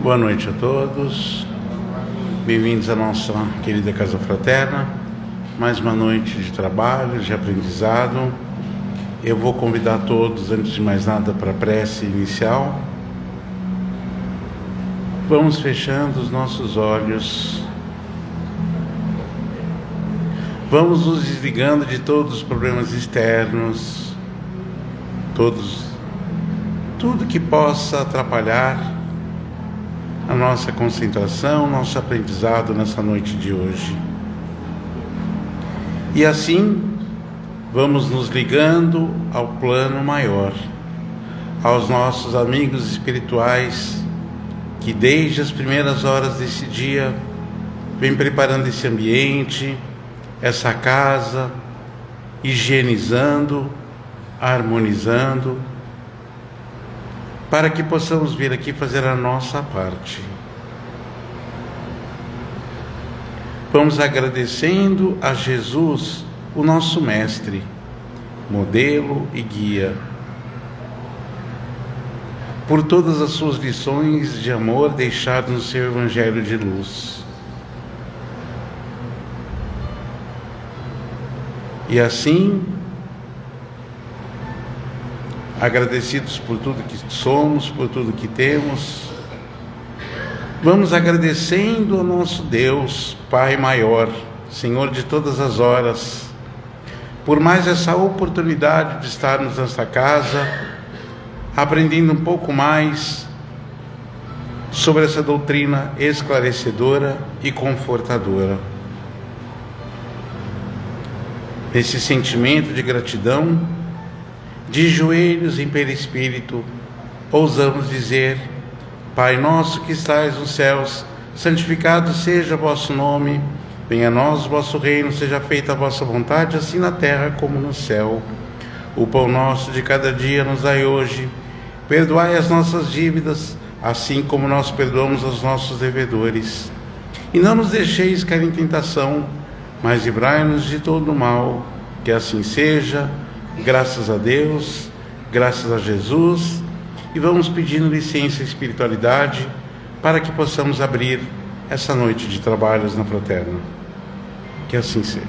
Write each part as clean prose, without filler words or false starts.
Boa noite a todos, bem-vindos à nossa querida Casa Fraterna, mais uma noite de trabalho, de aprendizado. Eu vou convidar todos, antes de mais nada, para a prece inicial. Vamos fechando os nossos olhos, vamos nos desligando de todos os problemas externos, tudo que possa atrapalhar a nossa concentração, nosso aprendizado nessa noite de hoje. E assim, vamos nos ligando ao plano maior, aos nossos amigos espirituais que desde as primeiras horas desse dia vem preparando esse ambiente, essa casa, higienizando, harmonizando, para que possamos vir aqui fazer a nossa parte. Vamos agradecendo a Jesus, o nosso mestre, modelo e guia, por todas as suas lições de amor deixadas no seu Evangelho de luz. E assim, agradecidos por tudo que somos, por tudo que temos, vamos agradecendo ao nosso Deus, Pai maior, Senhor de todas as horas, por mais essa oportunidade de estarmos nesta casa, aprendendo um pouco mais sobre essa doutrina esclarecedora e confortadora. Nesse sentimento de gratidão, de joelhos em perispírito, ousamos dizer: Pai nosso que estais nos céus, santificado seja o vosso nome, venha a nós o vosso reino, seja feita a vossa vontade, assim na terra como no céu. O pão nosso de cada dia nos dai hoje, perdoai as nossas dívidas, assim como nós perdoamos aos nossos devedores. E não nos deixeis cair em tentação, mas livrai-nos de todo o mal, que assim seja. Graças a Deus, graças a Jesus, e vamos pedindo licença à espiritualidade para que possamos abrir essa noite de trabalhos na Fraterna. Que assim seja.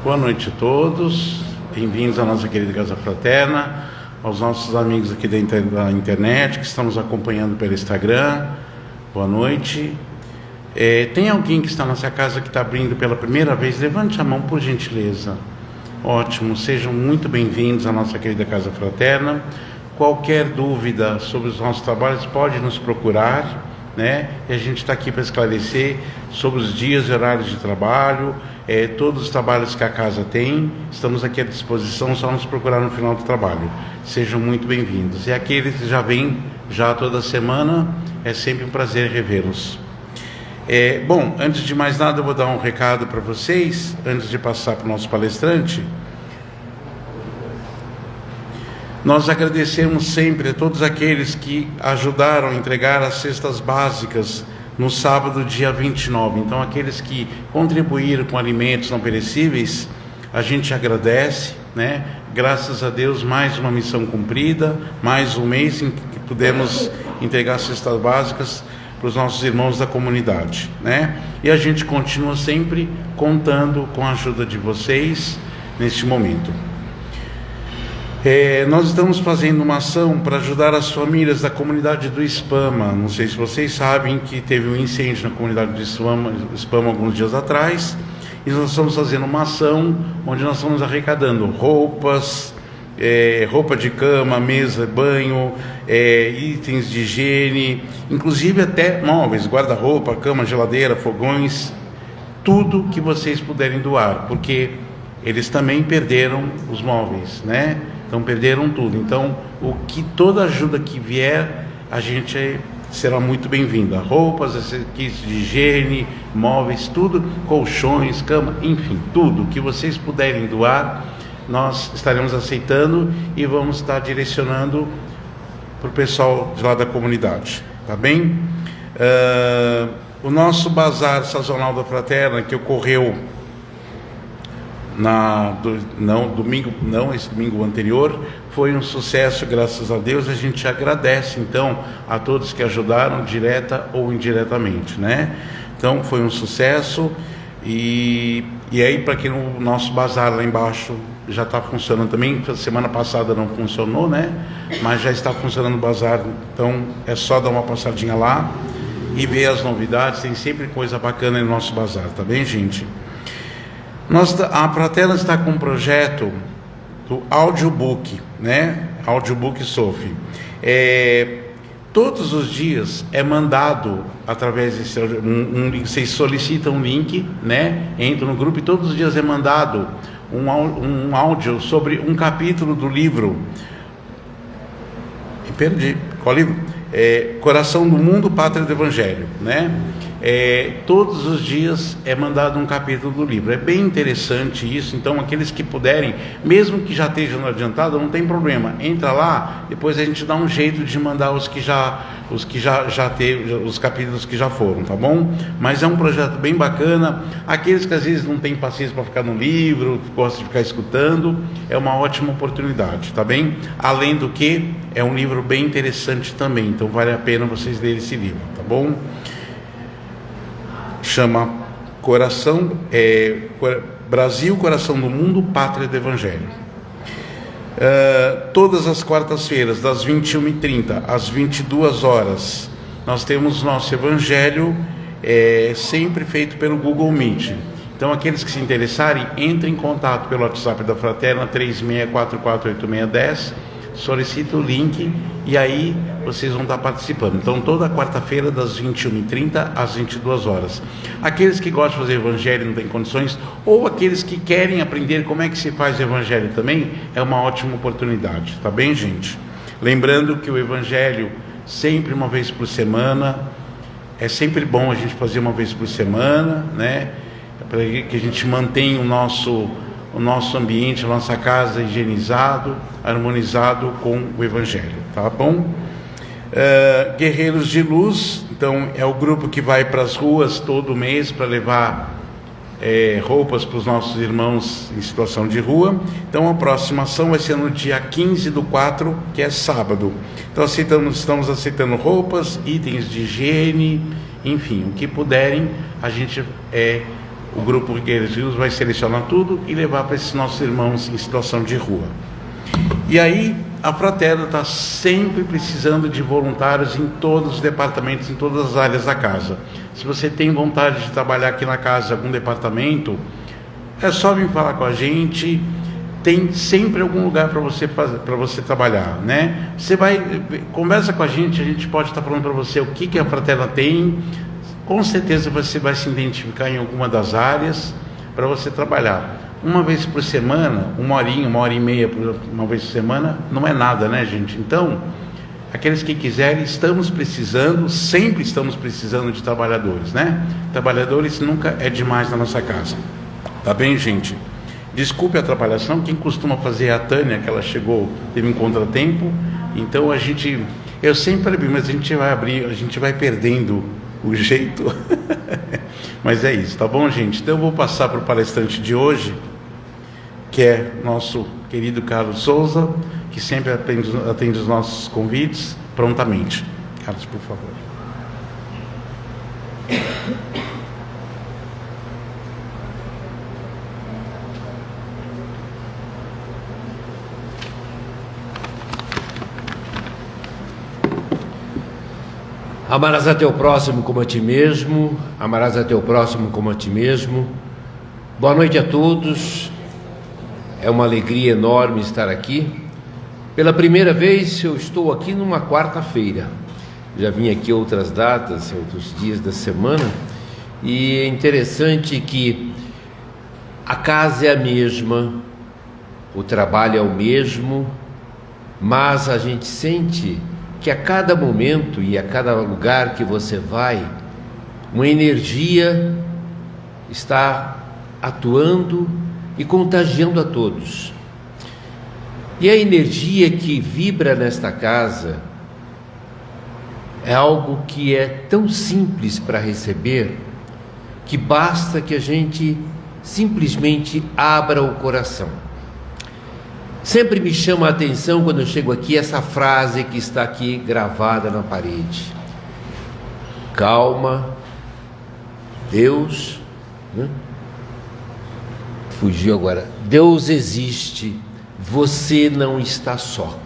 Boa noite a todos. Bem-vindos à nossa querida Casa Fraterna, aos nossos amigos aqui da internet que estão nos acompanhando pelo Instagram. Boa noite. Tem alguém que está nessa casa que está abrindo pela primeira vez? Levante a mão, por gentileza. Ótimo, sejam muito bem-vindos à nossa querida Casa Fraterna. Qualquer dúvida sobre os nossos trabalhos pode nos procurar, né? E a gente está aqui para esclarecer sobre os dias e horários de trabalho, todos os trabalhos que a casa tem. Estamos aqui à disposição, só nos procurar no final do trabalho. Sejam muito bem-vindos. E aqueles que já vêm já toda semana, é sempre um prazer revê-los. Bom, antes de mais nada, eu vou dar um recado para vocês, antes de passar para o nosso palestrante. Nós agradecemos sempre a todos aqueles que ajudaram a entregar as cestas básicas no sábado, dia 29. Então, aqueles que contribuíram com alimentos não perecíveis, a gente agradece, né? Graças a Deus, mais uma missão cumprida, mais um mês em que pudemos entregar cestas básicas para os nossos irmãos da comunidade, né? E a gente continua sempre contando com a ajuda de vocês neste momento. Nós estamos fazendo uma ação para ajudar as famílias da comunidade do Espama. Não sei se vocês sabem que teve um incêndio na comunidade do Espama alguns dias atrás, e nós estamos fazendo uma ação onde nós estamos arrecadando roupas, roupa de cama, mesa, banho, itens de higiene, inclusive até móveis, guarda-roupa, cama, geladeira, fogões, tudo que vocês puderem doar, porque eles também perderam os móveis, né? Então perderam tudo. Então, toda ajuda que vier, a gente será muito bem-vinda. Roupas, kits de higiene, móveis, tudo, colchões, cama, enfim, tudo que vocês puderem doar, nós estaremos aceitando e vamos estar direcionando para o pessoal de lá da comunidade, tá bem? O nosso bazar sazonal da Fraterna, que ocorreu esse domingo anterior, foi um sucesso, graças a Deus. A gente agradece então a todos que ajudaram, direta ou indiretamente, né? Então foi um sucesso. E aí, para que o nosso bazar lá embaixo já está funcionando também. Semana passada não funcionou, né? Mas já está funcionando o bazar, então é só dar uma passadinha lá e ver as novidades. Tem sempre coisa bacana no nosso bazar, tá bem, gente? A Fraterna está com um projeto do audiobook, né? Audiobook Sophie. Todos os dias é mandado através desse vocês solicitam um link, né? Entram no grupo e todos os dias é mandado um áudio sobre um capítulo do livro. Perdi. Qual livro? Coração do Mundo, Pátria do Evangelho, né? Todos os dias é mandado um capítulo do livro. É bem interessante isso. Então, aqueles que puderem, mesmo que já estejam adiantado, não tem problema. Entra lá, depois a gente dá um jeito de mandar os capítulos que já foram, tá bom? Mas é um projeto bem bacana. Aqueles que às vezes não têm paciência para ficar no livro, gostam de ficar escutando, é uma ótima oportunidade, tá bem? Além do que, é um livro bem interessante também. Então, vale a pena vocês lerem esse livro, tá bom? Chama Brasil, Coração do Mundo, Pátria do Evangelho. Todas as quartas-feiras, das 21h30 às 22h, nós temos nosso Evangelho, sempre feito pelo Google Meet. Então, aqueles que se interessarem, entrem em contato pelo WhatsApp da Fraterna, 36448610, solicita o link e aí vocês vão estar participando. Então, toda quarta-feira, das 21h30 às 22h. Aqueles que gostam de fazer evangelho e não têm condições, ou aqueles que querem aprender como é que se faz evangelho também, é uma ótima oportunidade, tá bem, gente? Lembrando que o evangelho, sempre uma vez por semana, é sempre bom a gente fazer uma vez por semana, né? Para que a gente mantenha o nosso ambiente, a nossa casa higienizado, harmonizado com o Evangelho, tá bom? Guerreiros de Luz, então é o grupo que vai para as ruas todo mês para levar roupas para os nossos irmãos em situação de rua. Então a próxima ação vai ser no dia 15/4, que é sábado. Então estamos aceitando roupas, itens de higiene, enfim, o que puderem, o grupo Guerreiros de Luz vai selecionar tudo e levar para esses nossos irmãos em situação de rua. E aí, a Fraterna está sempre precisando de voluntários em todos os departamentos, em todas as áreas da casa. Se você tem vontade de trabalhar aqui na casa, algum departamento, é só vir falar com a gente. Tem sempre algum lugar para você trabalhar, né? Você conversa com a gente pode estar falando para você o que a Fraterna tem. Com certeza você vai se identificar em alguma das áreas para você trabalhar. Uma vez por semana, uma hora e meia, uma vez por semana, não é nada, né, gente? Então, aqueles que quiserem, sempre estamos precisando de trabalhadores, né? Trabalhadores nunca é demais na nossa casa. Tá bem, gente? Desculpe a atrapalhação, quem costuma fazer é a Tânia, que ela chegou, teve um contratempo. Então eu sempre abri, mas a gente vai perdendo o jeito. Mas é isso, tá bom, gente? Então eu vou passar para o palestrante de hoje, que é nosso querido Carlos Souza, que sempre atende os nossos convites prontamente. Carlos, por favor. Amarás a teu próximo como a ti mesmo, amarás a teu próximo como a ti mesmo. Boa noite a todos, é uma alegria enorme estar aqui. Pela primeira vez eu estou aqui numa quarta-feira, já vim aqui outras datas, outros dias da semana, e é interessante que a casa é a mesma, o trabalho é o mesmo, mas a gente sente que a cada momento e a cada lugar que você vai, uma energia está atuando e contagiando a todos. E a energia que vibra nesta casa é algo que é tão simples para receber, que basta que a gente simplesmente abra o coração. Sempre me chama a atenção quando eu chego aqui essa frase que está aqui gravada na parede: calma, Deus, né? Fugiu agora. Deus existe, você não está só.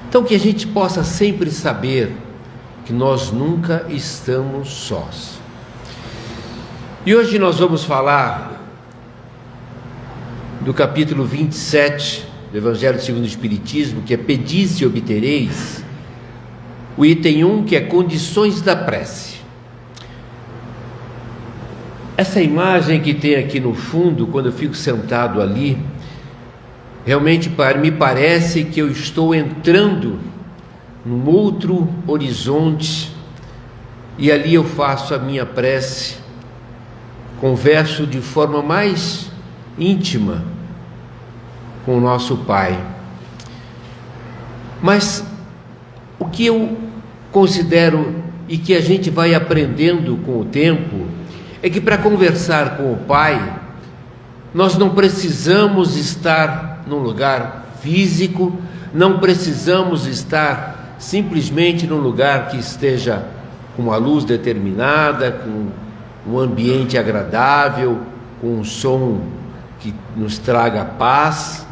Então que a gente possa sempre saber que nós nunca estamos sós. E hoje nós vamos falar do capítulo 27 do Evangelho segundo o Espiritismo, que é Pedis e obtereis, o item 1, que é condições da prece. Essa imagem que tem aqui no fundo, quando eu fico sentado ali, realmente me parece que eu estou entrando num outro horizonte, e ali eu faço a minha prece, converso de forma mais íntima com o nosso Pai. Mas o que eu considero e que a gente vai aprendendo com o tempo é que para conversar com o Pai, nós não precisamos estar num lugar físico, não precisamos estar simplesmente num lugar que esteja com uma luz determinada, com um ambiente agradável, com um som que nos traga paz.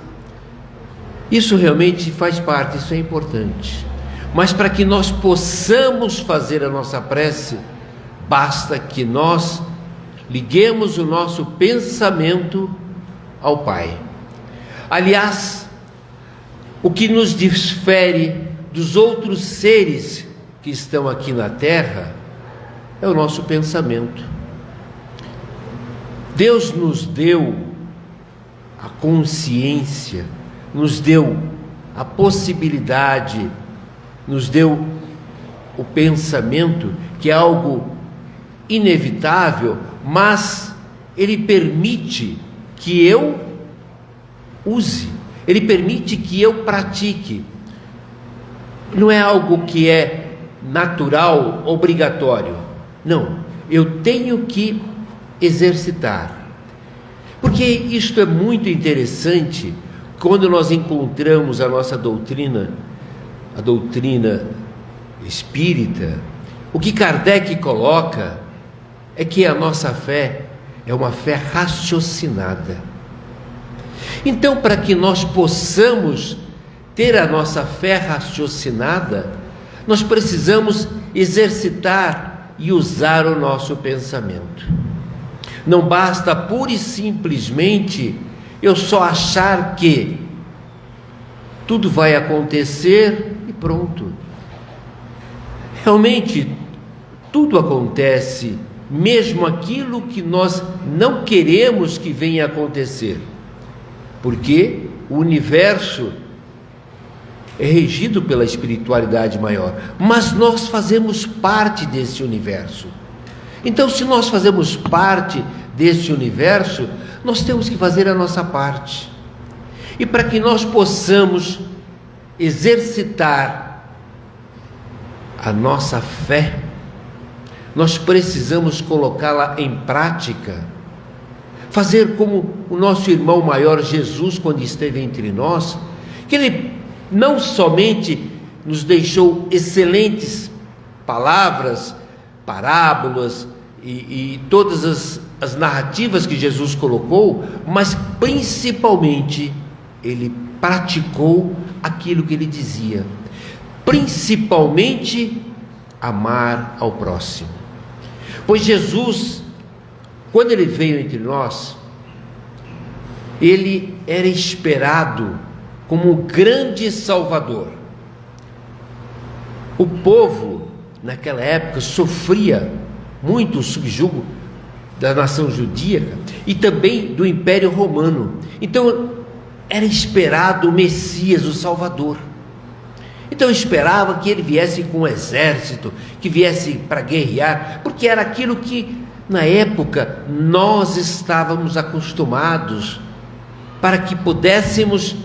Isso realmente faz parte, isso é importante. Mas para que nós possamos fazer a nossa prece, basta que nós liguemos o nosso pensamento ao Pai. Aliás, o que nos difere dos outros seres que estão aqui na Terra é o nosso pensamento. Deus nos deu a consciência, nos deu a possibilidade, nos deu o pensamento, que é algo inevitável, mas ele permite que eu use, ele permite que eu pratique. Não é algo que é natural, obrigatório. Não, eu tenho que exercitar. Porque isto é muito interessante quando nós encontramos a nossa doutrina, a doutrina espírita. O que Kardec coloca é que a nossa fé é uma fé raciocinada. Então, para que nós possamos ter a nossa fé raciocinada, nós precisamos exercitar e usar o nosso pensamento. Não basta pura e simplesmente eu só achar que tudo vai acontecer e pronto. Realmente, tudo acontece, mesmo aquilo que nós não queremos que venha acontecer, porque o universo é regido pela espiritualidade maior, mas nós fazemos parte desse universo. Então, se nós fazemos parte desse universo, nós temos que fazer a nossa parte. E para que nós possamos exercitar a nossa fé, nós precisamos colocá-la em prática, fazer como o nosso irmão maior Jesus, quando esteve entre nós, que ele não somente nos deixou excelentes palavras, parábolas e todas as narrativas que Jesus colocou, mas principalmente ele praticou aquilo que ele dizia, principalmente amar ao próximo. Pois Jesus, quando ele veio entre nós, ele era esperado como o grande Salvador. O povo naquela época sofria muito o subjugo da nação judaica e também do Império Romano. Então era esperado o Messias, o Salvador. Então eu esperava que ele viesse com um exército, que viesse para guerrear, porque era aquilo que na época nós estávamos acostumados, para que pudéssemos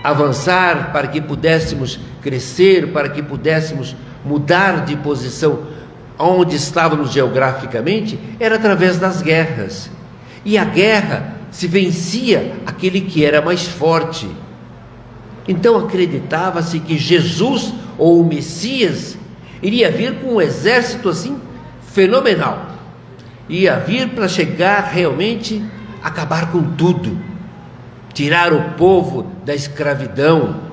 avançar, para que pudéssemos crescer, para que pudéssemos mudar de posição onde estávamos geograficamente, era através das guerras. E a guerra se vencia aquele que era mais forte. Então acreditava-se que Jesus, ou o Messias, iria vir com um exército assim fenomenal. Ia vir para chegar realmente, acabar com tudo, tirar o povo da escravidão.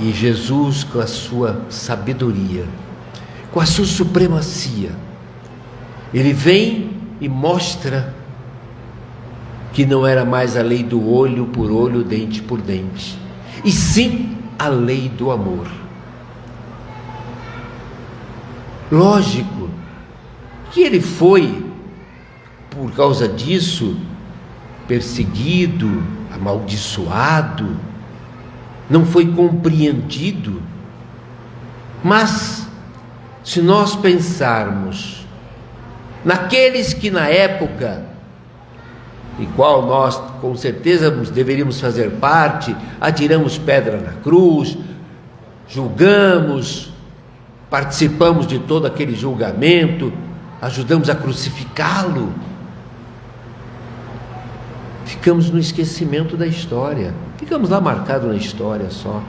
E Jesus, com a sua sabedoria, com a sua supremacia, ele vem e mostra que não era mais a lei do olho por olho, dente por dente, e sim a lei do amor. Lógico que ele foi, por causa disso, perseguido, amaldiçoado, não foi compreendido. Mas, se nós pensarmos naqueles que na época, em qual nós com certeza deveríamos fazer parte, atiramos pedra na cruz, julgamos, participamos de todo aquele julgamento, ajudamos a crucificá-lo, ficamos no esquecimento da história, ficamos lá marcados na história só.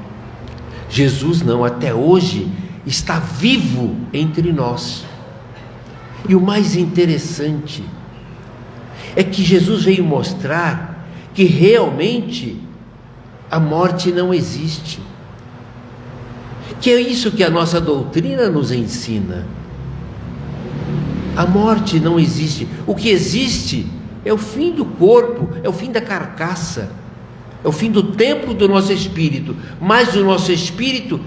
Jesus não, até hoje está vivo entre nós. E o mais interessante é que Jesus veio mostrar que realmente a morte não existe, que é isso que a nossa doutrina nos ensina. A morte não existe. O que existe é o fim do corpo, é o fim da carcaça, é o fim do templo do nosso espírito, mas o nosso espírito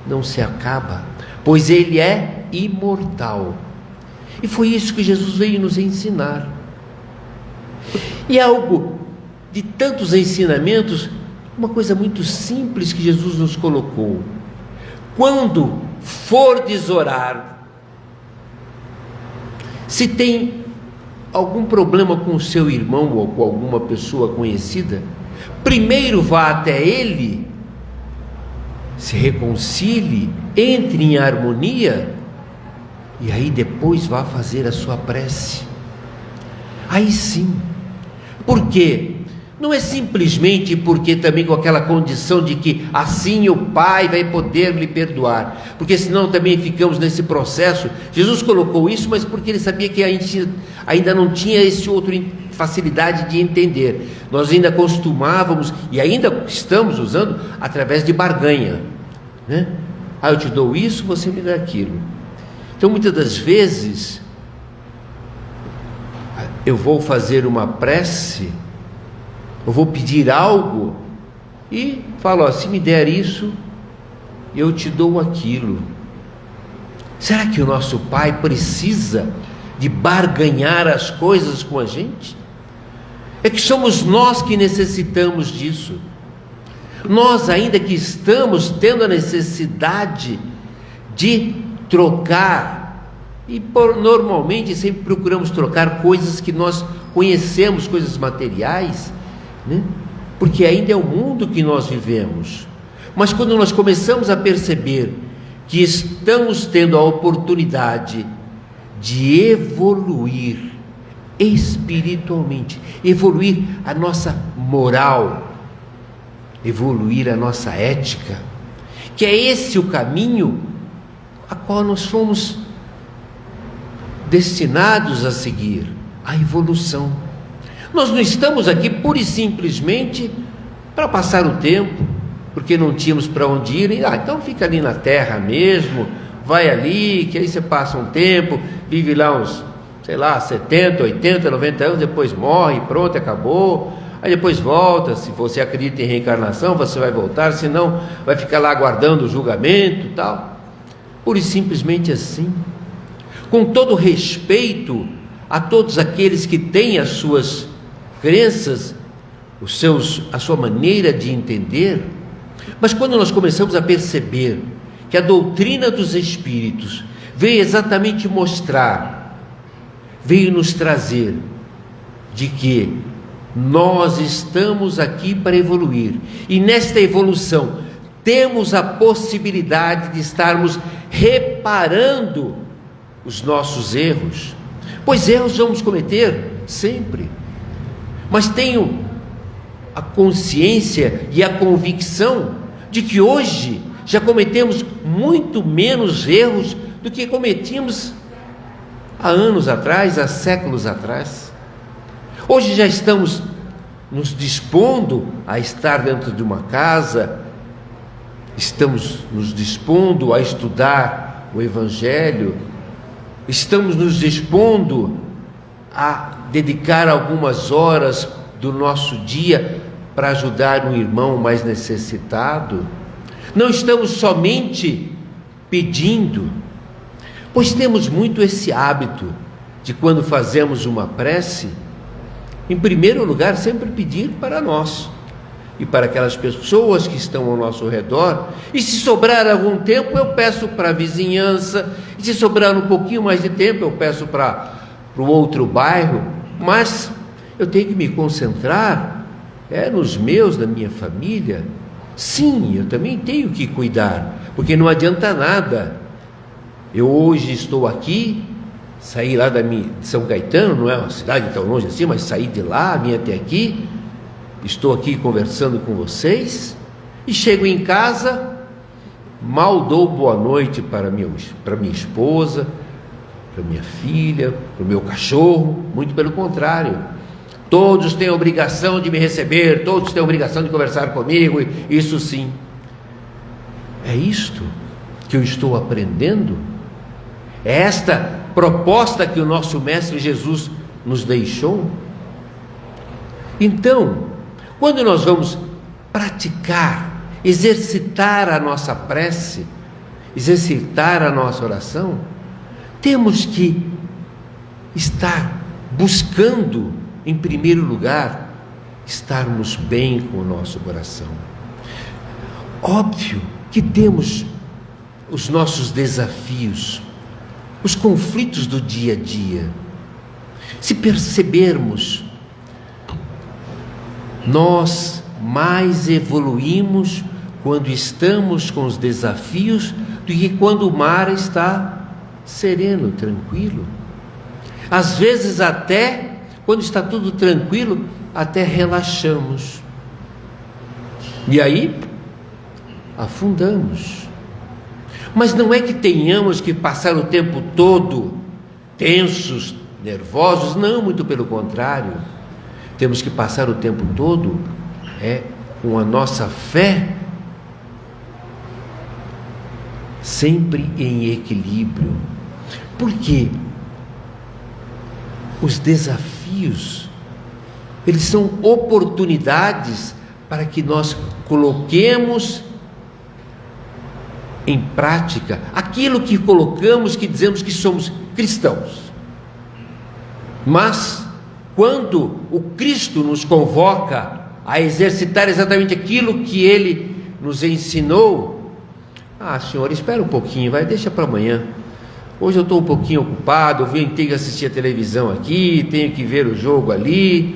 não se acaba, pois ele é imortal. E foi isso que Jesus veio nos ensinar. E algo de tantos ensinamentos, uma coisa muito simples que Jesus nos colocou: quando fordes orar, se tem algum problema com o seu irmão ou com alguma pessoa conhecida, primeiro vá até ele, se reconcilie, entre em harmonia, e aí depois vá fazer a sua prece. Aí sim. Por quê? Não é simplesmente porque também com aquela condição de que assim o Pai vai poder lhe perdoar, porque senão também ficamos nesse processo. Jesus colocou isso, mas porque ele sabia que a gente ainda não tinha esse outro facilidade de entender. Nós ainda costumávamos, e ainda estamos usando, através de barganha, né? Eu te dou isso, você me dá aquilo. Então muitas das vezes eu vou fazer uma prece, eu vou pedir algo e falo: se me der isso, eu te dou aquilo. Será que o nosso Pai precisa de barganhar as coisas com a gente? É que somos nós que necessitamos disso. Nós ainda que estamos tendo a necessidade de trocar, e normalmente sempre procuramos trocar coisas que nós conhecemos, coisas materiais, né? Porque ainda é o mundo que nós vivemos. Mas quando nós começamos a perceber que estamos tendo a oportunidade de evoluir espiritualmente, evoluir a nossa moral, evoluir a nossa ética, que é esse o caminho a qual nós fomos destinados a seguir, a evolução. Nós não estamos aqui pura e simplesmente para passar o tempo, porque não tínhamos para onde ir, então fica ali na terra mesmo, vai ali, que aí você passa um tempo, vive lá uns, 70, 80, 90 anos, depois morre, pronto, acabou, aí depois volta. Se você acredita em reencarnação, você vai voltar, senão vai ficar lá aguardando o julgamento e tal. Pura e simplesmente assim. Com todo respeito a todos aqueles que têm as suas crenças, a sua maneira de entender, mas quando nós começamos a perceber que a doutrina dos Espíritos veio exatamente mostrar, veio nos trazer de que Nós estamos aqui para evoluir, e nesta evolução temos a possibilidade de estarmos reparando os nossos erros, pois erros vamos cometer sempre, mas tenho a consciência e a convicção de que hoje já cometemos muito menos erros do que cometíamos há anos atrás, há séculos atrás. Hoje já estamos nos dispondo a estar dentro de uma casa, estamos nos dispondo a estudar o Evangelho, estamos nos dispondo a dedicar algumas horas do nosso dia para ajudar um irmão mais necessitado. Não estamos somente pedindo, pois temos muito esse hábito de, quando fazemos uma prece, em primeiro lugar sempre pedir para nós e para aquelas pessoas que estão ao nosso redor, e se sobrar algum tempo eu peço para a vizinhança, e se sobrar um pouquinho mais de tempo eu peço para o outro bairro, mas eu tenho que me concentrar nos meus, da minha família. Sim, eu também tenho que cuidar, porque não adianta nada eu hoje estou aqui, saí lá de São Caetano, não é uma cidade tão longe assim, mas saí de lá, vim até aqui, estou aqui conversando com vocês, e chego em casa, mal dou boa noite para minha esposa, para minha filha, para o meu cachorro. Muito pelo contrário, todos têm a obrigação de me receber, todos têm a obrigação de conversar comigo, isso sim. É isto que eu estou aprendendo? É esta proposta que o nosso Mestre Jesus nos deixou? Então, quando nós vamos praticar, exercitar a nossa prece, exercitar a nossa oração, temos que estar buscando, em primeiro lugar, estarmos bem com o nosso coração. Óbvio que temos os nossos desafios, os conflitos do dia a dia. Se percebermos, nós mais evoluímos quando estamos com os desafios do que quando o mar está sereno, tranquilo. Às vezes até, quando está tudo tranquilo, até relaxamos. E aí, afundamos. Mas não é que tenhamos que passar o tempo todo tensos, nervosos, não, muito pelo contrário. Temos que passar o tempo todo com a nossa fé sempre em equilíbrio. Porque os desafios, eles são oportunidades para que nós coloquemos em prática aquilo que colocamos, que dizemos que somos cristãos. Mas quando o Cristo nos convoca a exercitar exatamente aquilo que Ele nos ensinou, Senhor, espera um pouquinho, deixa para amanhã. Hoje eu estou um pouquinho ocupado, tenho que assistir a televisão aqui, tenho que ver o jogo ali,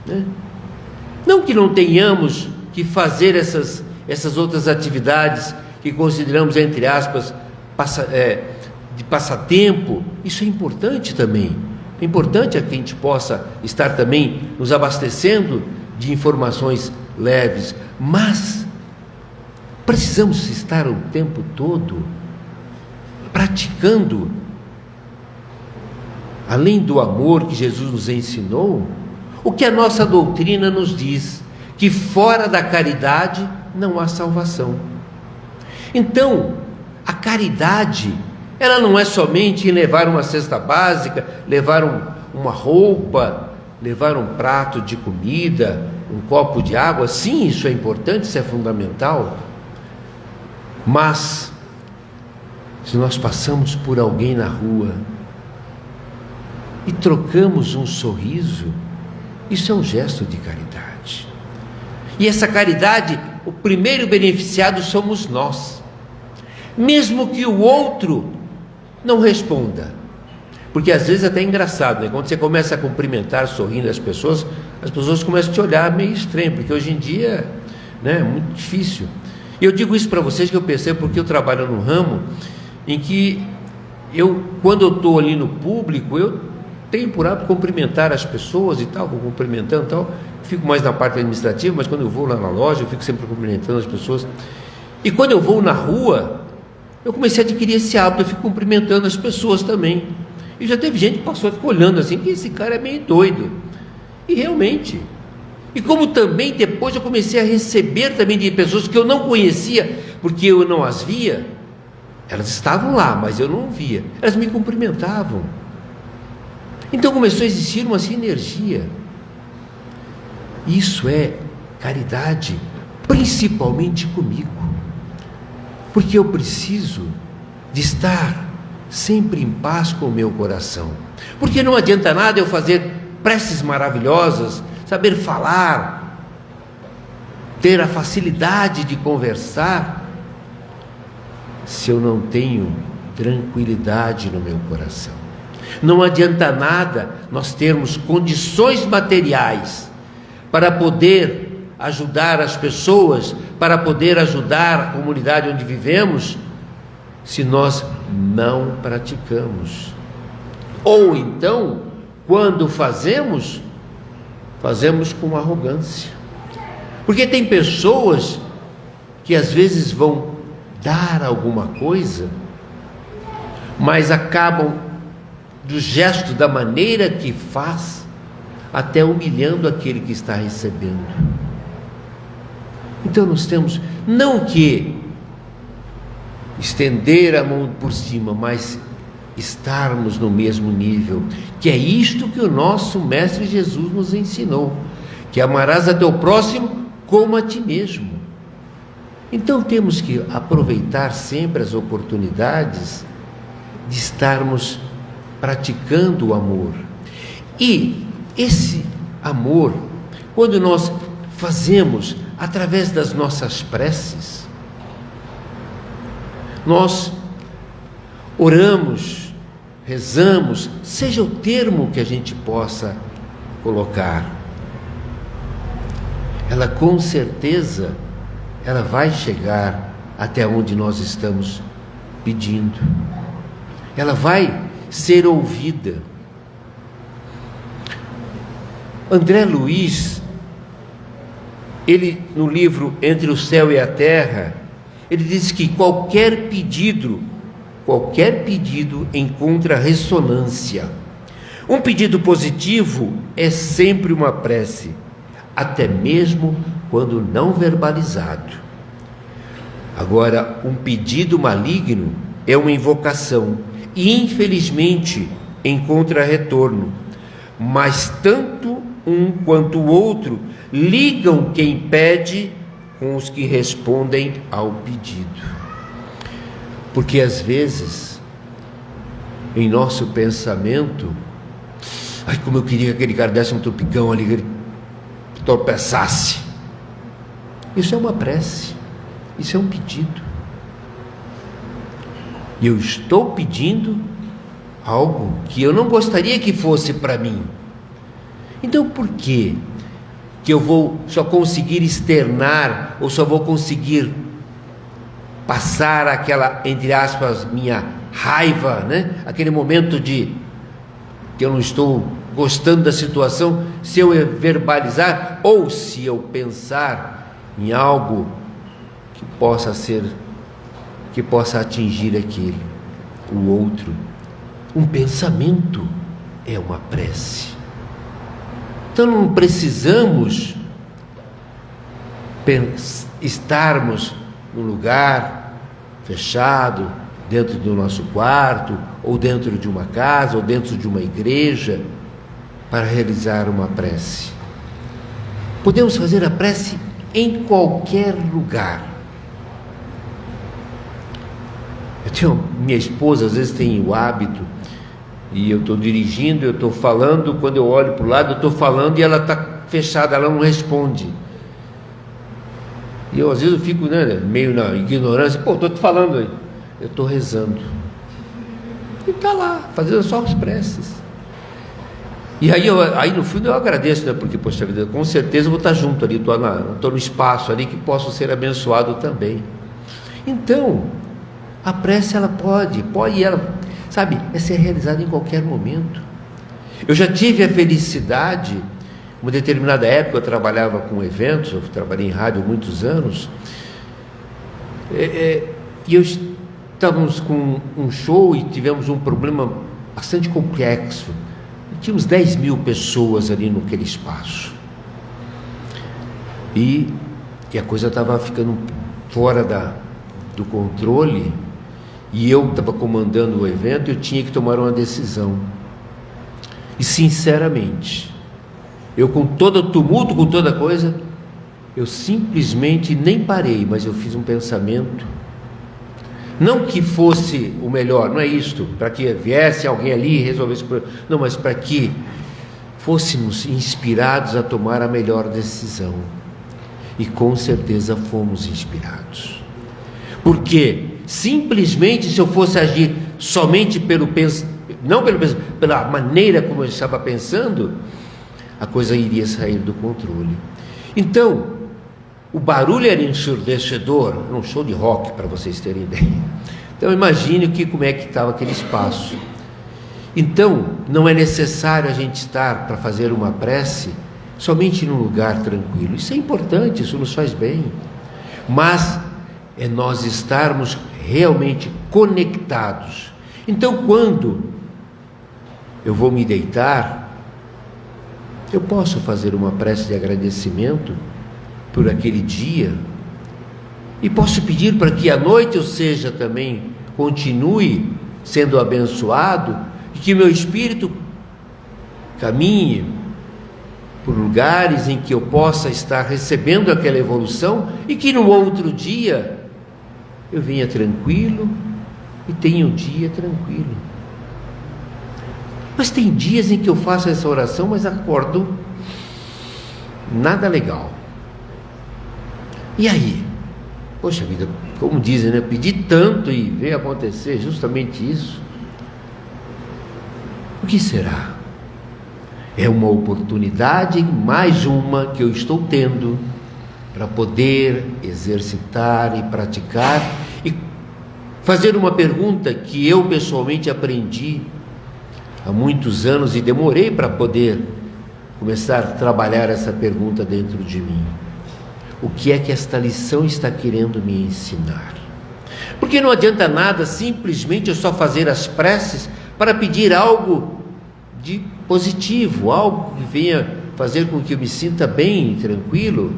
né? Não que não tenhamos que fazer essas outras atividades que consideramos, entre aspas, de passatempo. Isso é importante também. É importante que a gente possa estar também nos abastecendo de informações leves, mas precisamos estar o tempo todo praticando, além do amor que Jesus nos ensinou, o que a nossa doutrina nos diz, que fora da caridade não há salvação. Então, a caridade, ela não é somente em levar uma cesta básica, levar uma roupa, levar um prato de comida, um copo de água. Sim, isso é importante, isso é fundamental. Mas, se nós passamos por alguém na rua e trocamos um sorriso, isso é um gesto de caridade. E essa caridade, o primeiro beneficiado somos nós. Mesmo que o outro não responda. Porque às vezes é até engraçado, né? Quando você começa a cumprimentar, sorrindo as pessoas, as pessoas começam a te olhar meio estranho, porque hoje em dia, né, é muito difícil. E eu digo isso para vocês que eu percebo porque eu trabalho num ramo em que quando eu estou ali no público, eu tenho por hábito cumprimentar as pessoas e tal, vou cumprimentando e tal. Fico mais na parte administrativa, mas quando eu vou lá na loja, eu fico sempre cumprimentando as pessoas. E quando eu vou na rua, eu comecei a adquirir esse hábito, eu fico cumprimentando as pessoas também. E já teve gente que passou, ficou olhando assim, que esse cara é meio doido. E realmente. E como também depois eu comecei a receber também de pessoas que eu não conhecia, porque eu não as via. Elas estavam lá, mas eu não via. Elas me cumprimentavam. Então começou a existir uma sinergia. Isso é caridade, principalmente comigo. Porque eu preciso de estar sempre em paz com o meu coração. Porque não adianta nada eu fazer preces maravilhosas, saber falar, ter a facilidade de conversar, se eu não tenho tranquilidade no meu coração. Não adianta nada nós termos condições materiais para poder ajudar as pessoas, para poder ajudar a comunidade onde vivemos, se nós não praticamos. Ou então, quando fazemos com arrogância. Porque tem pessoas que às vezes vão dar alguma coisa, mas acabam do gesto, da maneira que faz, até humilhando aquele que está recebendo. Então nós temos, não que estender a mão por cima, mas estarmos no mesmo nível, que é isto que o nosso Mestre Jesus nos ensinou, que amarás a teu próximo como a ti mesmo. Então temos que aproveitar sempre as oportunidades de estarmos praticando o amor. E esse amor, quando nós fazemos através das nossas preces, nós oramos, rezamos, seja o termo que a gente possa colocar, ela com certeza, ela vai chegar até onde nós estamos pedindo, ela vai ser ouvida. André Luiz, ele no livro Entre o Céu e a Terra, ele diz que qualquer pedido encontra ressonância. Um pedido positivo é sempre uma prece, até mesmo quando não verbalizado. Agora, um pedido maligno é uma invocação e infelizmente encontra retorno, mas tanto um quanto o outro ligam quem pede com os que respondem ao pedido. Porque às vezes, em nosso pensamento, ai, como eu queria que aquele cara desse um tropicão ali, que ele tropeçasse. Isso é uma prece, isso é um pedido. E eu estou pedindo algo que eu não gostaria que fosse para mim. Então por que eu vou só conseguir externar, ou só vou conseguir passar aquela, entre aspas, minha raiva, né? Aquele momento de que eu não estou gostando da situação, se eu verbalizar ou se eu pensar em algo que possa atingir aquele, o outro. Um pensamento é uma prece. Então não precisamos estarmos num lugar fechado, dentro do nosso quarto, ou dentro de uma casa, ou dentro de uma igreja, para realizar uma prece. Podemos fazer a prece em qualquer lugar. Minha esposa às vezes tem o hábito, e eu estou dirigindo, eu estou falando, quando eu olho para o lado, eu estou falando e ela está fechada, ela não responde. E eu às vezes eu fico, né, meio na ignorância, estou te falando aí, eu estou rezando. E está lá, fazendo só as preces. E aí no fundo eu agradeço, né? Porque, poxa vida, com certeza eu vou estar junto ali, estou no espaço ali que posso ser abençoado também. Então, a prece ela pode ela, sabe, é ser realizada em qualquer momento. Eu já tive a felicidade, uma determinada época eu trabalhava com eventos, eu trabalhei em rádio há muitos anos, e estávamos com um show e tivemos um problema bastante complexo. Tínhamos 10.000 pessoas ali naquele espaço. E a coisa estava ficando fora do controle. E eu estava comandando o evento e eu tinha que tomar uma decisão. E sinceramente, eu com todo o tumulto, com toda coisa, eu simplesmente nem parei, mas eu fiz um pensamento. Não que fosse o melhor, não é isto, para que viesse alguém ali e resolvesse o problema. Não, mas para que fôssemos inspirados a tomar a melhor decisão. E com certeza fomos inspirados. Porque simplesmente se eu fosse agir somente pela maneira como eu estava pensando, a coisa iria sair do controle. Então, o barulho era ensurdecedor, um show de rock, para vocês terem ideia. Então imagine como é que estava aquele espaço. Então, não é necessário a gente estar para fazer uma prece somente num lugar tranquilo. Isso é importante, isso nos faz bem. Mas é nós estarmos realmente conectados. Então, quando eu vou me deitar, eu posso fazer uma prece de agradecimento por aquele dia, e posso pedir para que à noite eu seja também, continue sendo abençoado, e que meu espírito caminhe por lugares em que eu possa estar recebendo aquela evolução, e que no outro dia eu venha tranquilo e tenha um dia tranquilo. Mas tem dias em que eu faço essa oração, mas acordo nada legal. E aí? Poxa vida, como dizem, né? Pedi tanto e veio acontecer justamente isso. O que será? É uma oportunidade, mais uma que eu estou tendo para poder exercitar e praticar e fazer uma pergunta que eu pessoalmente aprendi há muitos anos e demorei para poder começar a trabalhar essa pergunta dentro de mim. O que é que esta lição está querendo me ensinar? Porque não adianta nada simplesmente eu só fazer as preces para pedir algo de positivo, algo que venha fazer com que eu me sinta bem, tranquilo,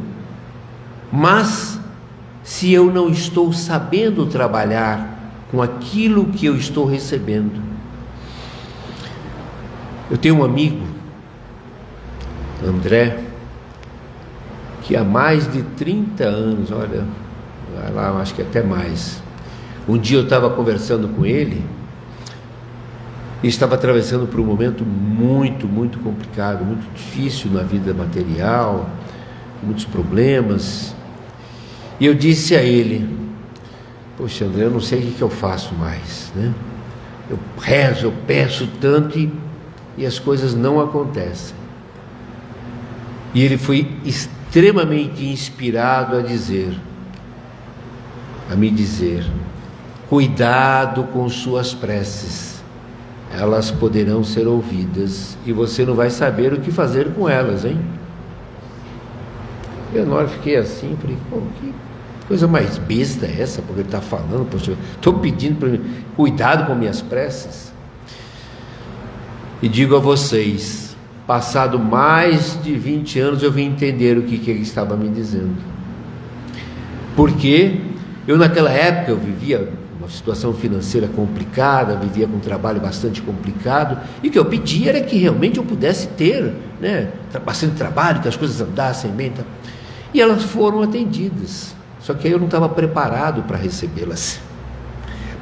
mas se eu não estou sabendo trabalhar com aquilo que eu estou recebendo. Eu tenho um amigo, André, que há mais de 30 anos, olha, vai lá, acho que até mais. Um dia eu estava conversando com ele e estava atravessando por um momento muito, muito complicado, muito difícil na vida material, muitos problemas. E eu disse a ele: poxa, André, eu não sei o que eu faço mais, né? Eu rezo, eu peço tanto e as coisas não acontecem. E ele foi extremamente inspirado a me dizer: cuidado com suas preces, elas poderão ser ouvidas e você não vai saber o que fazer com elas, hein? Eu na hora fiquei assim, falei: que coisa mais besta é essa? Porque ele está falando, poxa, estou pedindo para mim, cuidado com minhas preces. E digo a vocês, passado mais de 20 anos eu vim entender o que ele estava me dizendo. Porque eu naquela época eu vivia uma situação financeira complicada, vivia com um trabalho bastante complicado, e o que eu pedia era que realmente eu pudesse ter, né, bastante trabalho, que as coisas andassem bem. E elas foram atendidas, só que aí eu não estava preparado para recebê-las,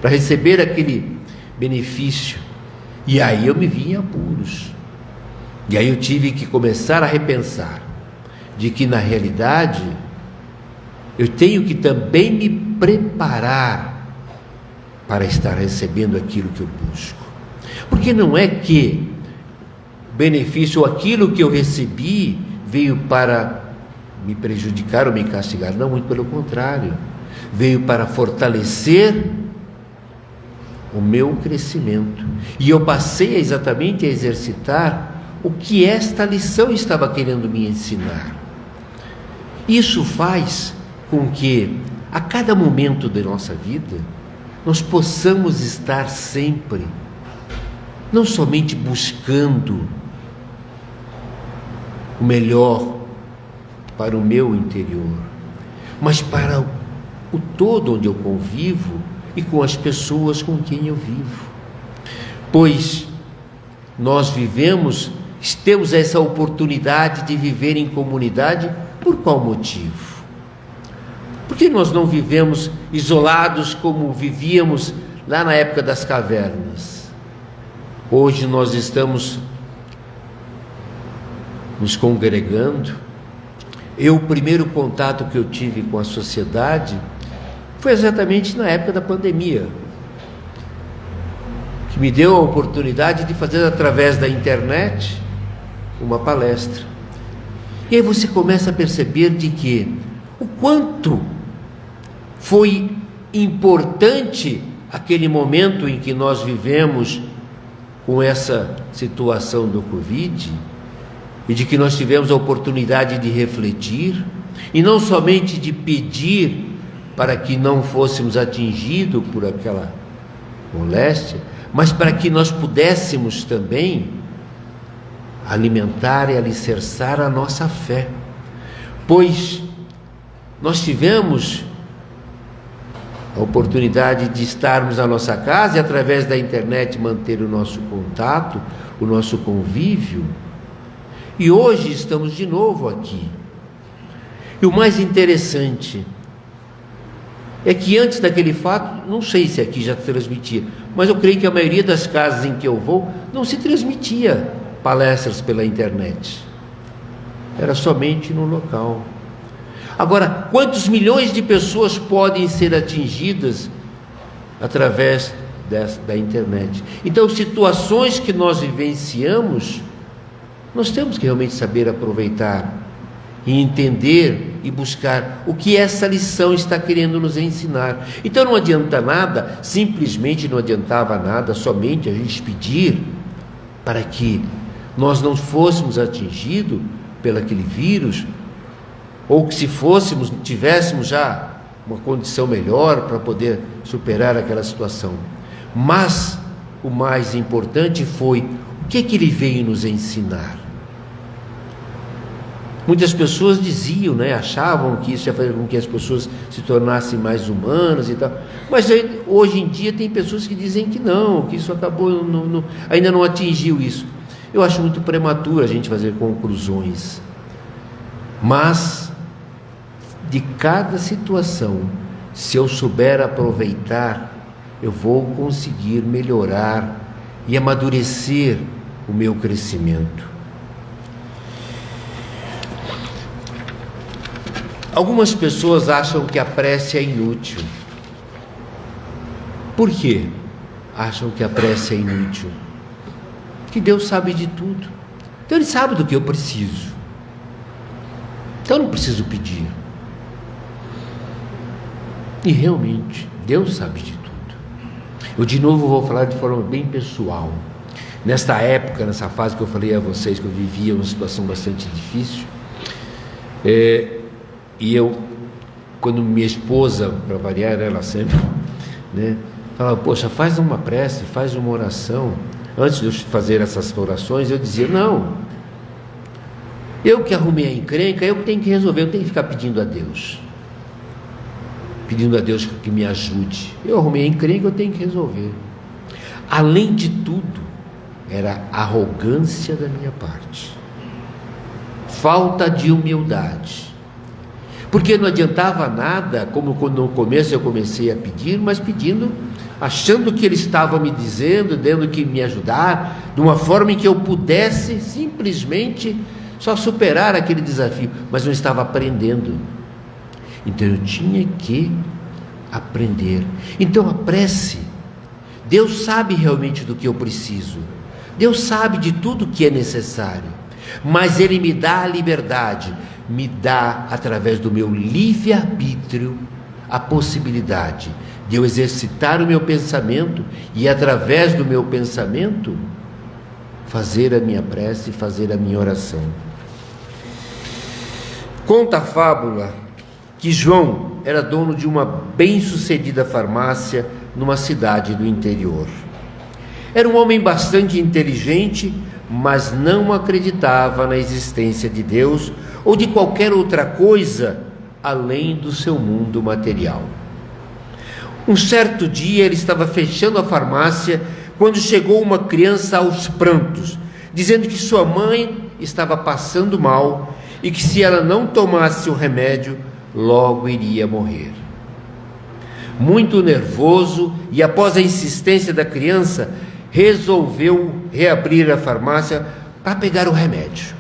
para receber aquele benefício. E aí eu me vi em apuros. E aí eu tive que começar a repensar de que na realidade eu tenho que também me preparar para estar recebendo aquilo que eu busco. Porque não é que benefício, ou aquilo que eu recebi veio para me prejudicar ou me castigar. Não, muito pelo contrário. Veio para fortalecer o meu crescimento. E eu passei exatamente a exercitar o que esta lição estava querendo me ensinar. Isso faz com que, a cada momento da nossa vida, nós possamos estar sempre, não somente buscando o melhor para o meu interior, mas para o todo onde eu convivo e com as pessoas com quem eu vivo. Pois nós temos essa oportunidade de viver em comunidade. Por qual motivo? Porque nós não vivemos isolados como vivíamos lá na época das cavernas. Hoje nós estamos nos congregando. O primeiro contato que eu tive com a sociedade foi exatamente na época da pandemia, que me deu a oportunidade de fazer através da internet uma palestra. E aí você começa a perceber de que o quanto foi importante aquele momento em que nós vivemos com essa situação do Covid, e de que nós tivemos a oportunidade de refletir, e não somente de pedir para que não fôssemos atingidos por aquela moléstia, mas para que nós pudéssemos também alimentar e alicerçar a nossa fé. Pois nós tivemos a oportunidade de estarmos na nossa casa e através da internet manter o nosso contato, o nosso convívio, e hoje estamos de novo aqui. E o mais interessante é que antes daquele fato, não sei se aqui já transmitia, mas eu creio que a maioria das casas em que eu vou não se transmitia palestras pela internet, era somente no local. Agora, quantos milhões de pessoas podem ser atingidas através da internet? Então, situações que nós vivenciamos, nós temos que realmente saber aproveitar e entender e buscar o que essa lição está querendo nos ensinar. Então não adianta nada, simplesmente não adiantava nada somente a gente pedir para que nós não fôssemos atingidos pelo aquele vírus, ou que se fôssemos, tivéssemos já uma condição melhor para poder superar aquela situação. Mas o mais importante foi o que ele veio nos ensinar. Muitas pessoas diziam, achavam que isso ia fazer com que as pessoas se tornassem mais humanas e tal. Mas hoje em dia tem pessoas que dizem que não, que isso acabou, ainda não atingiu isso. Eu acho muito prematuro a gente fazer conclusões. Mas, de cada situação, se eu souber aproveitar, eu vou conseguir melhorar e amadurecer o meu crescimento. Algumas pessoas acham que a prece é inútil. Por quê? Acham que a prece é inútil? Que Deus sabe de tudo. Então Ele sabe do que eu preciso. Então eu não preciso pedir. E realmente, Deus sabe de tudo. Eu de novo vou falar de forma bem pessoal. Nesta época, nessa fase que eu falei a vocês, que eu vivia uma situação bastante difícil, e eu, quando minha esposa, para variar, ela sempre, falava, poxa, faz uma prece, faz uma oração. Antes de eu fazer essas orações, eu dizia, não, eu que arrumei a encrenca, eu que tenho que resolver, eu tenho que ficar pedindo a Deus que me ajude. Eu arrumei a encrenca, eu tenho que resolver. Além de tudo, era arrogância da minha parte, falta de humildade. Porque não adiantava nada, como quando no começo eu comecei a pedir, mas pedindo, achando que Ele estava me dizendo, tendo que me ajudar, de uma forma em que eu pudesse simplesmente só superar aquele desafio, mas não estava aprendendo. Então eu tinha que aprender. Então a prece, Deus sabe realmente do que eu preciso, Deus sabe de tudo que é necessário, mas Ele me dá a liberdade, me dá, através do meu livre-arbítrio, a possibilidade de eu exercitar o meu pensamento e, através do meu pensamento, fazer a minha prece, fazer a minha oração. Conta a fábula que João era dono de uma bem-sucedida farmácia numa cidade do interior. Era um homem bastante inteligente, mas não acreditava na existência de Deus ou de qualquer outra coisa além do seu mundo material. Um certo dia ele estava fechando a farmácia quando chegou uma criança aos prantos, dizendo que sua mãe estava passando mal e que se ela não tomasse o remédio, logo iria morrer. Muito nervoso e após a insistência da criança, resolveu reabrir a farmácia para pegar o remédio.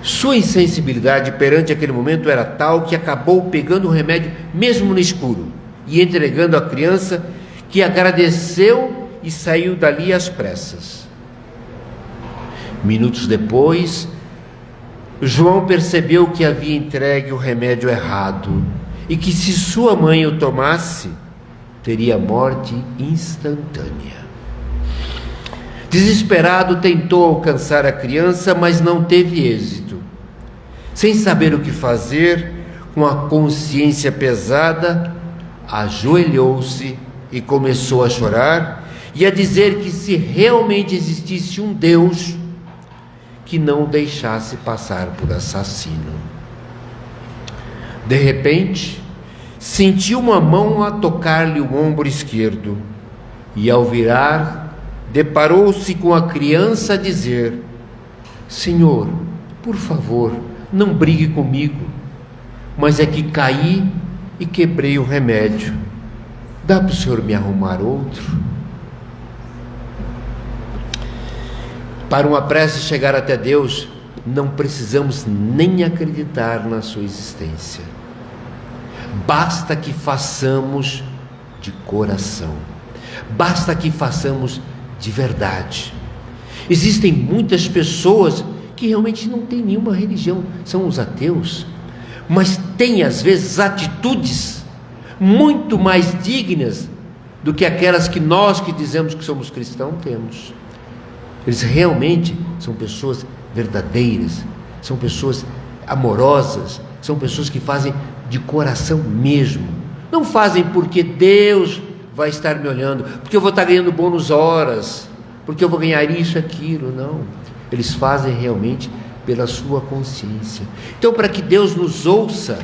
Sua insensibilidade perante aquele momento era tal que acabou pegando o remédio mesmo no escuro e entregando à criança, que agradeceu e saiu dali às pressas. Minutos depois, João percebeu que havia entregue o remédio errado e que, se sua mãe o tomasse, teria morte instantânea. Desesperado, tentou alcançar a criança, mas não teve êxito. Sem saber o que fazer, com a consciência pesada, ajoelhou-se e começou a chorar e a dizer que, se realmente existisse um Deus, que não o deixasse passar por assassino. De repente, sentiu uma mão a tocar-lhe o ombro esquerdo e, ao virar, deparou-se com a criança a dizer: Senhor, por favor, não brigue comigo, mas é que caí e quebrei o remédio. Dá para o senhor me arrumar outro? Para uma prece chegar até Deus, não precisamos nem acreditar na sua existência. Basta que façamos de coração. Basta que façamos de verdade. Existem muitas pessoas que realmente não têm nenhuma religião, são os ateus, mas têm às vezes atitudes muito mais dignas do que aquelas que nós que dizemos que somos cristãos temos. Eles realmente são pessoas verdadeiras, são pessoas amorosas, são pessoas que fazem de coração mesmo. Não fazem porque Deus vai estar me olhando, porque eu vou estar ganhando bônus horas, porque eu vou ganhar isso, aquilo, não. Eles fazem realmente pela sua consciência. Então, para que Deus nos ouça,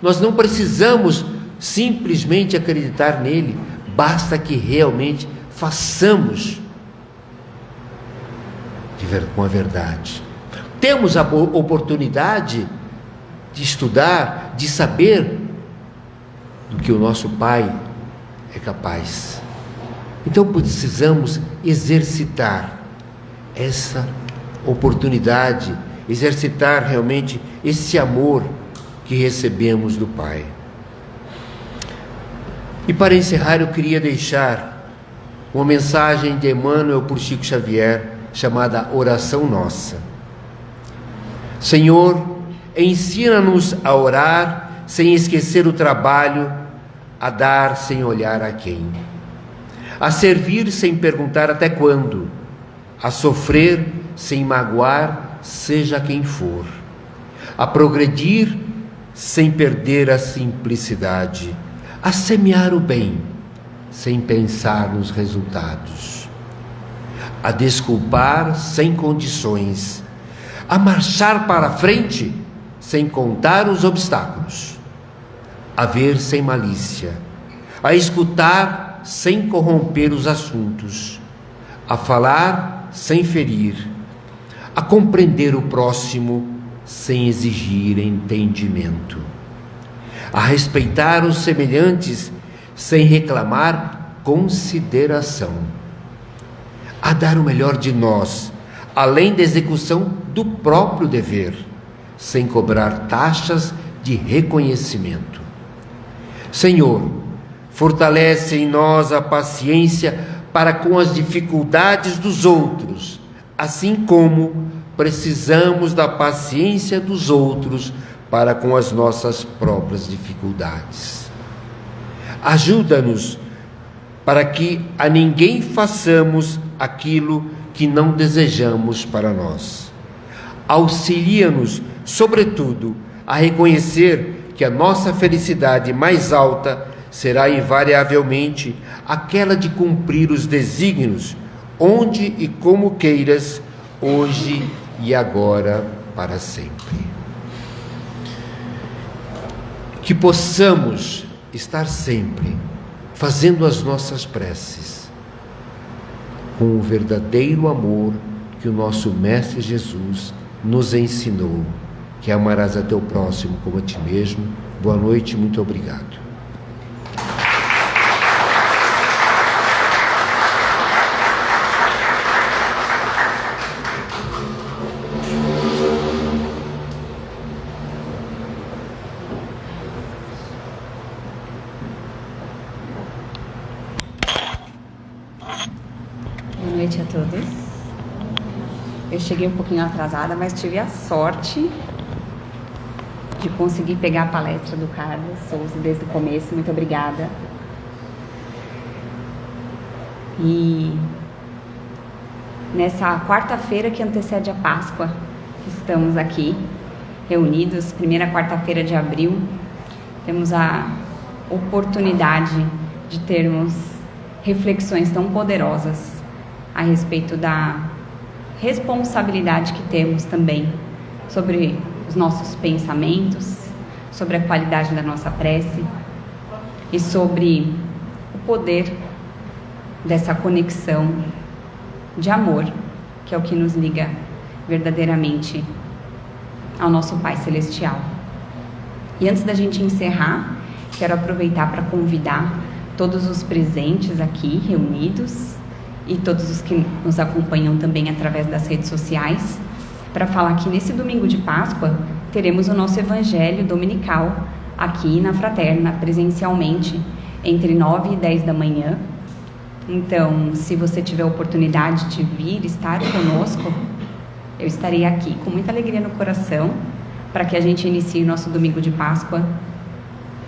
nós não precisamos simplesmente acreditar nele, basta que realmente façamos com a verdade. Temos a oportunidade de estudar, de saber do que o nosso Pai é capaz. Então precisamos exercitar essa oportunidade, exercitar realmente esse amor que recebemos do Pai. E para encerrar, eu queria deixar uma mensagem de Emmanuel por Chico Xavier, chamada Oração Nossa. Senhor, ensina-nos a orar sem esquecer o trabalho, a dar sem olhar a quem, a servir sem perguntar até quando, a sofrer sem magoar seja quem for, a progredir sem perder a simplicidade, a semear o bem sem pensar nos resultados, a desculpar sem condições, a marchar para a frente sem contar os obstáculos, a ver sem malícia, a escutar sem corromper os assuntos, a falar sem ferir, a compreender o próximo sem exigir entendimento, a respeitar os semelhantes sem reclamar consideração, a dar o melhor de nós, além da execução do próprio dever, sem cobrar taxas de reconhecimento. Senhor, fortalece em nós a paciência para com as dificuldades dos outros, assim como precisamos da paciência dos outros para com as nossas próprias dificuldades. Ajuda-nos para que a ninguém façamos aquilo que não desejamos para nós. Auxilia-nos, sobretudo, a reconhecer que a nossa felicidade mais alta será invariavelmente aquela de cumprir os desígnios, onde e como queiras, hoje e agora, para sempre. Que possamos estar sempre fazendo as nossas preces com o verdadeiro amor que o nosso Mestre Jesus nos ensinou, que amarás a teu próximo como a ti mesmo. Boa noite, muito obrigado. Boa noite a todos. Eu cheguei um pouquinho atrasada, mas tive a sorte de conseguir pegar a palestra do Carlos Souza desde o começo. Muito obrigada. E nessa quarta-feira que antecede a Páscoa, estamos aqui reunidos, primeira quarta-feira de abril, temos a oportunidade de termos reflexões tão poderosas a respeito da responsabilidade que temos também sobre os nossos pensamentos, sobre a qualidade da nossa prece e sobre o poder dessa conexão de amor, que é o que nos liga verdadeiramente ao nosso Pai Celestial. E antes da gente encerrar, quero aproveitar para convidar todos os presentes aqui reunidos e todos os que nos acompanham também através das redes sociais, para falar que nesse domingo de Páscoa teremos o nosso Evangelho Dominical aqui na Fraterna, presencialmente, entre 9 e 10 da manhã. Então, se você tiver a oportunidade de vir estar conosco, eu estarei aqui com muita alegria no coração, para que a gente inicie o nosso domingo de Páscoa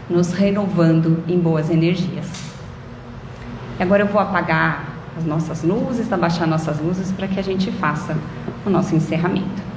nos renovando em boas energias. E agora eu vou apagar as nossas luzes, abaixar nossas luzes para que a gente faça o nosso encerramento.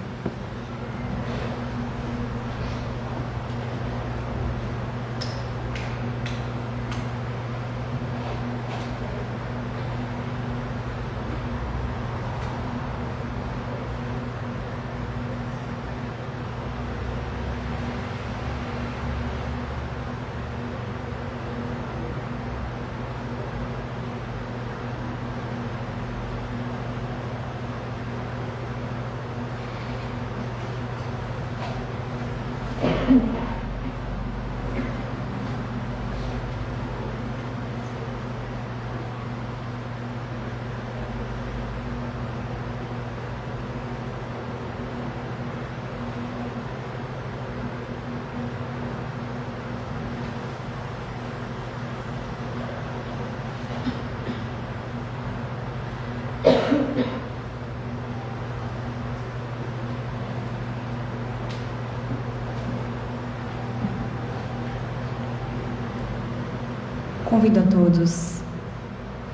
Convido a todos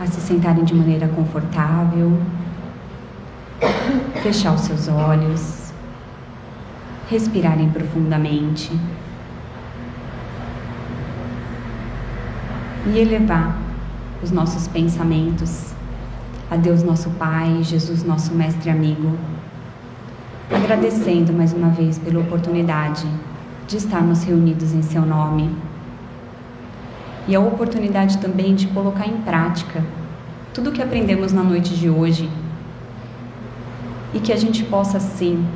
a se sentarem de maneira confortável, fechar os seus olhos, respirarem profundamente e elevar os nossos pensamentos a Deus nosso Pai, Jesus nosso Mestre amigo, agradecendo mais uma vez pela oportunidade de estarmos reunidos em seu nome. E a oportunidade também de colocar em prática tudo o que aprendemos na noite de hoje e que a gente possa, sim,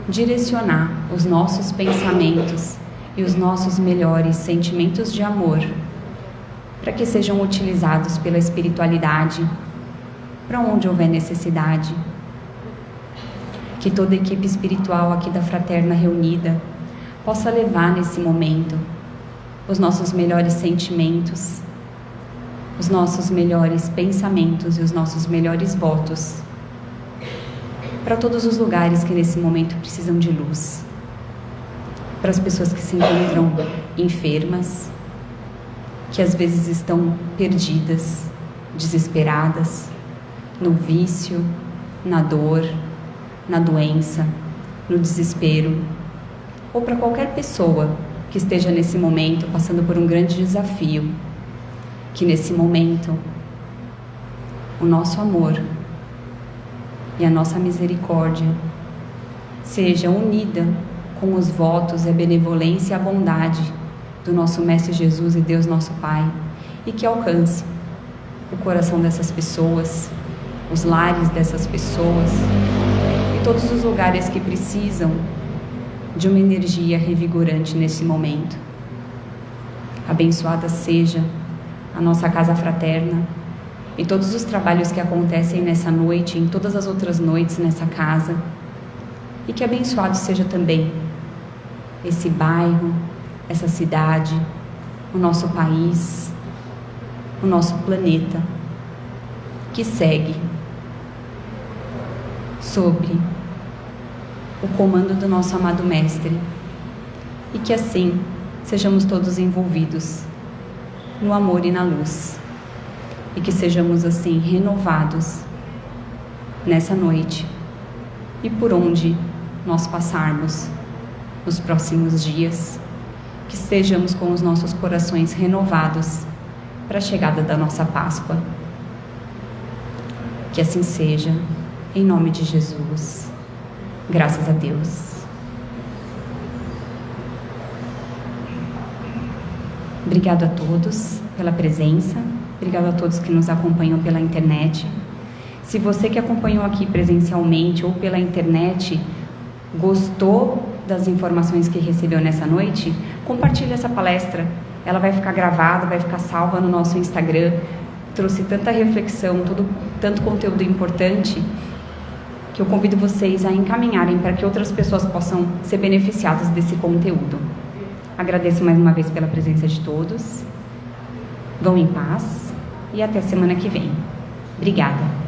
direcionar os nossos pensamentos e os nossos melhores sentimentos de amor para que sejam utilizados pela espiritualidade para onde houver necessidade. Que toda a equipe espiritual aqui da Fraterna reunida possa levar nesse momento os nossos melhores sentimentos os nossos melhores pensamentos e os nossos melhores votos para todos os lugares que nesse momento precisam de luz, para as pessoas que se encontram enfermas, que às vezes estão perdidas, desesperadas, no vício, na dor, na doença, no desespero, ou para qualquer pessoa que esteja nesse momento passando por um grande desafio, que nesse momento o nosso amor e a nossa misericórdia seja unida com os votos e a benevolência e a bondade do nosso Mestre Jesus e Deus nosso Pai, e que alcance o coração dessas pessoas, os lares dessas pessoas e todos os lugares que precisam de uma energia revigorante nesse momento. Abençoada seja a nossa casa fraterna e todos os trabalhos que acontecem nessa noite e em todas as outras noites nessa casa, e que abençoado seja também esse bairro, essa cidade, o nosso país, o nosso planeta, que segue sobre o comando do nosso amado Mestre, e que assim sejamos todos envolvidos no amor e na luz, e que sejamos assim renovados nessa noite e por onde nós passarmos nos próximos dias, que estejamos com os nossos corações renovados para a chegada da nossa Páscoa. Que assim seja, em nome de Jesus. Graças a Deus. Obrigado a todos pela presença, obrigado a todos que nos acompanham pela internet. Se você que acompanhou aqui presencialmente ou pela internet gostou das informações que recebeu nessa noite, compartilhe essa palestra. Ela vai ficar gravada, vai ficar salva no nosso Instagram. Trouxe tanta reflexão, tanto conteúdo importante, que eu convido vocês a encaminharem para que outras pessoas possam ser beneficiadas desse conteúdo. Agradeço mais uma vez pela presença de todos. Vão em paz e até semana que vem. Obrigada.